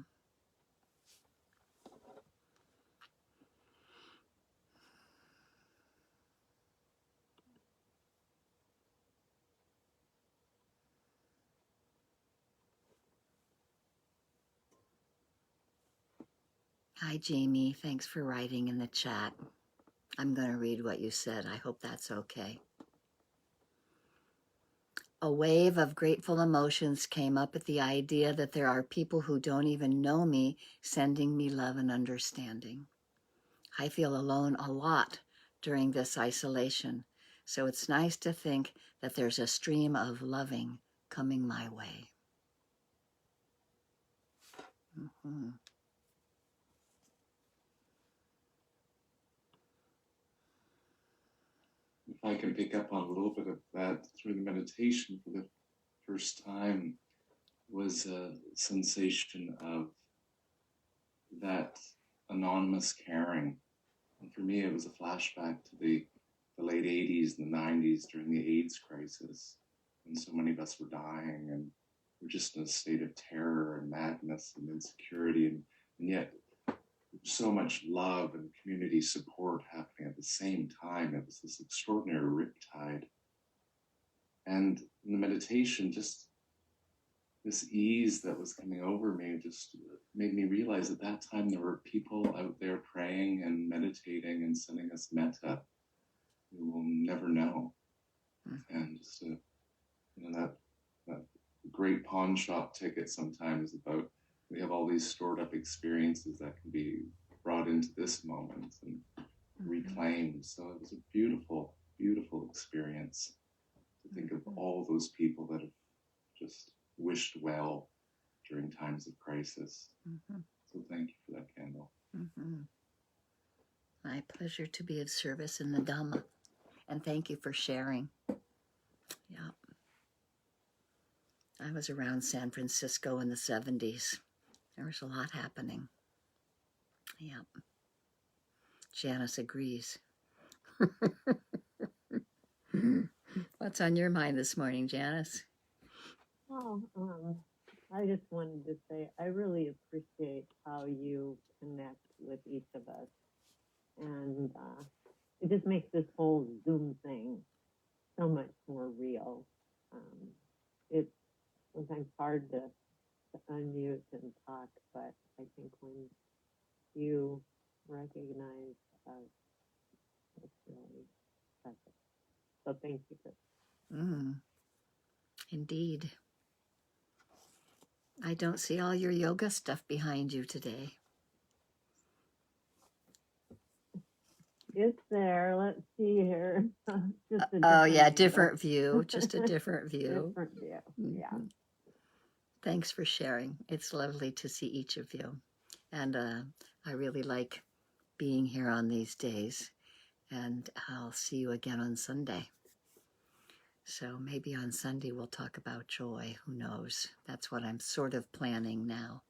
Hi, Jamie. Thanks for writing in the chat. I'm going to read what you said. I hope that's okay. A wave of grateful emotions came up at the idea that there are people who don't even know me sending me love and understanding. I feel alone a lot during this isolation, so it's nice to think that there's a stream of loving coming my way. Mm-hmm. If I can pick up on a little bit of that through the meditation for the first time, was a sensation of that anonymous caring. And for me, it was a flashback to the late 80s and the 90s during the AIDS crisis, when so many of us were dying and we're just in a state of terror and madness and insecurity, and yet so much love and community support happening at the same time. It was this extraordinary riptide. And in the meditation, just this ease that was coming over me just made me realize at that time there were people out there praying and meditating and sending us metta who will never know. And just that great pawn shop ticket sometimes about we have all these stored up experiences that can be brought into this moment and reclaimed. So it was a beautiful, beautiful experience to think of all those people that have just wished well during times of crisis. My pleasure to be of service in the Dhamma. And thank you for sharing. Yeah. I was around San Francisco in the 70s. There was a lot happening. Yeah. Janice agrees. What's on your mind this morning, Janice? Well, I just wanted to say I really appreciate how you connect with each of us. And it just makes this whole Zoom thing so much more real. It's sometimes hard to unmute and talk, but I think when you recognize us, it's really special. So thank you for that. Indeed. I don't see all your yoga stuff behind you today. It's there. Let's see here. Just a Oh, yeah, angle. different view. Just a different view. Different view. Yeah. Thanks for sharing. It's lovely to see each of you. And I really like being here on these days. And I'll see you again on Sunday. So maybe on Sunday we'll talk about joy. Who knows? That's what I'm sort of planning now.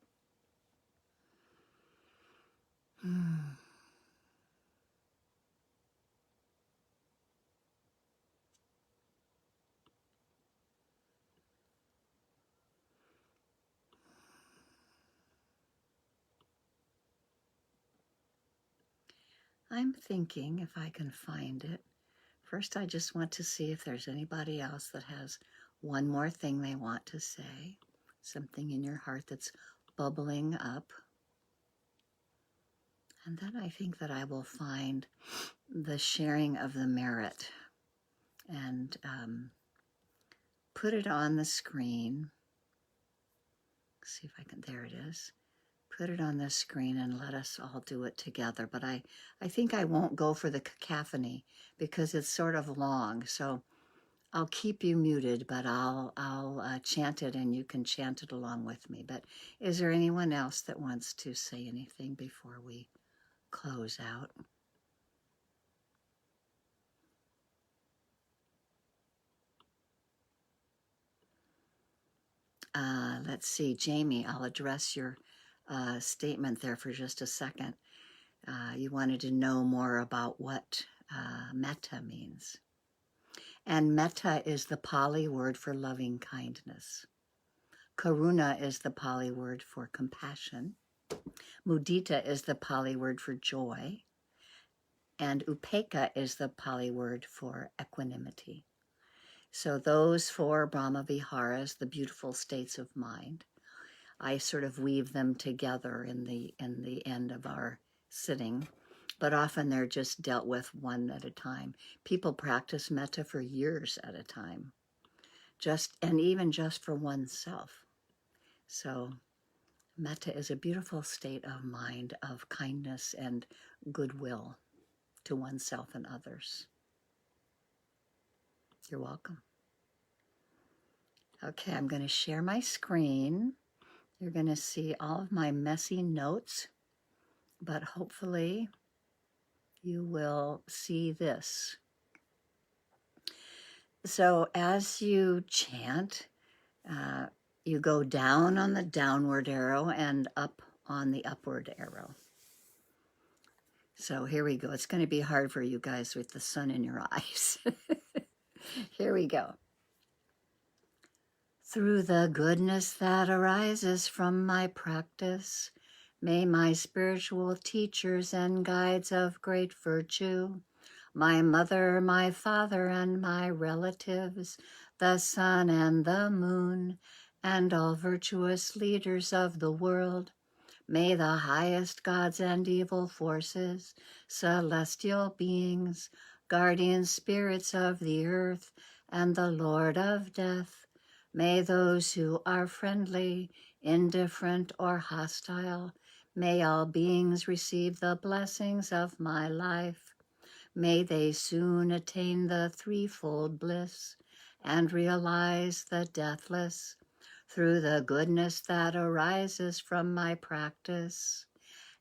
I'm thinking if I can find it. First, I just want to see if there's anybody else that has one more thing they want to say, something in your heart that's bubbling up. And then I think that I will find the sharing of the merit and put it on the screen. See if I can, there it is. Put it on the screen and let us all do it together. But I think I won't go for the cacophony because it's sort of long. So I'll keep you muted, but I'll chant it and you can chant it along with me. But is there anyone else that wants to say anything before we close out? Let's see, Jamie, I'll address your statement there for just a second. You wanted to know more about what metta means. And metta is the Pali word for loving kindness. Karuna is the Pali word for compassion. Mudita is the Pali word for joy. And upekkha is the Pali word for equanimity. So those four Brahma Viharas, the beautiful states of mind, I sort of weave them together in the end of our sitting, but often they're just dealt with one at a time. People practice metta for years at a time, and even just for oneself. So metta is a beautiful state of mind, of kindness and goodwill to oneself and others. You're welcome. Okay, I'm going to share my screen. You're going to see all of my messy notes, but hopefully you will see this. So as you chant, you go down on the downward arrow and up on the upward arrow. So here we go. It's going to be hard for you guys with the sun in your eyes. Here we go. Through the goodness that arises from my practice, may my spiritual teachers and guides of great virtue, my mother, my father, and my relatives, the sun and the moon, and all virtuous leaders of the world, may the highest gods and evil forces, celestial beings, guardian spirits of the earth, and the Lord of death, may those who are friendly, indifferent, or hostile, may all beings receive the blessings of my life. May they soon attain the threefold bliss and realize the deathless through the goodness that arises from my practice.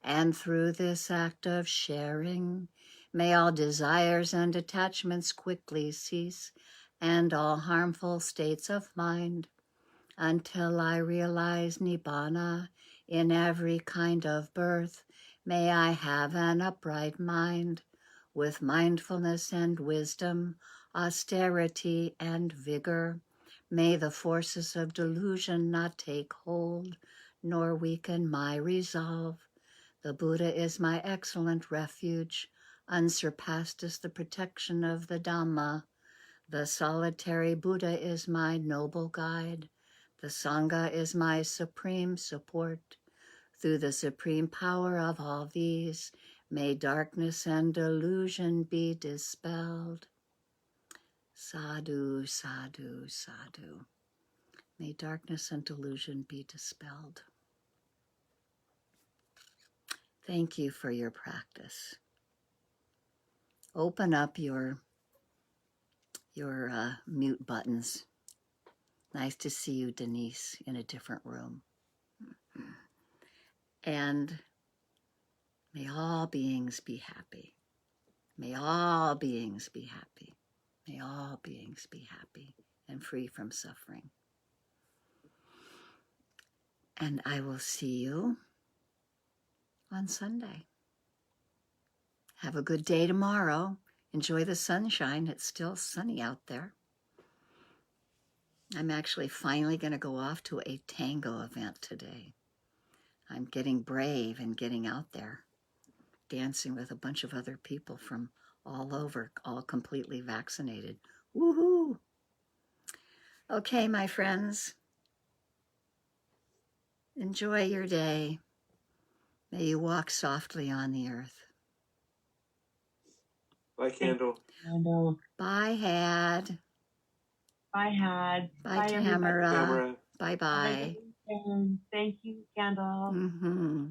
And through this act of sharing, May all desires and attachments quickly cease, and all harmful states of mind, until I realize Nibbana in every kind of birth. May I have an upright mind, with mindfulness and wisdom, austerity and vigor. May the forces of delusion not take hold, nor weaken my resolve. The Buddha is my excellent refuge. Unsurpassed is the protection of the Dhamma. The solitary Buddha is my noble guide. The Sangha is my supreme support. Through the supreme power of all these, may darkness and delusion be dispelled. Sadhu, sadhu, sadhu. May darkness and delusion be dispelled. Thank you for your practice. Open up your mute buttons. Nice to see you, Denise, in a different room. And may all beings be happy. May all beings be happy. May all beings be happy and free from suffering. And I will see you on Sunday. Have a good day tomorrow. Enjoy the sunshine. It's still sunny out there. I'm actually finally going to go off to a tango event today. I'm getting brave and getting out there, dancing with a bunch of other people from all over, all completely vaccinated. Woohoo! Okay, my friends, enjoy your day. May you walk softly on the earth. Bye, Candle. Candle. Bye, Had. Bye, Had. Bye, everybody. Tamara. Tamara. Bye-bye. Thank you, Candle. Mm-hmm.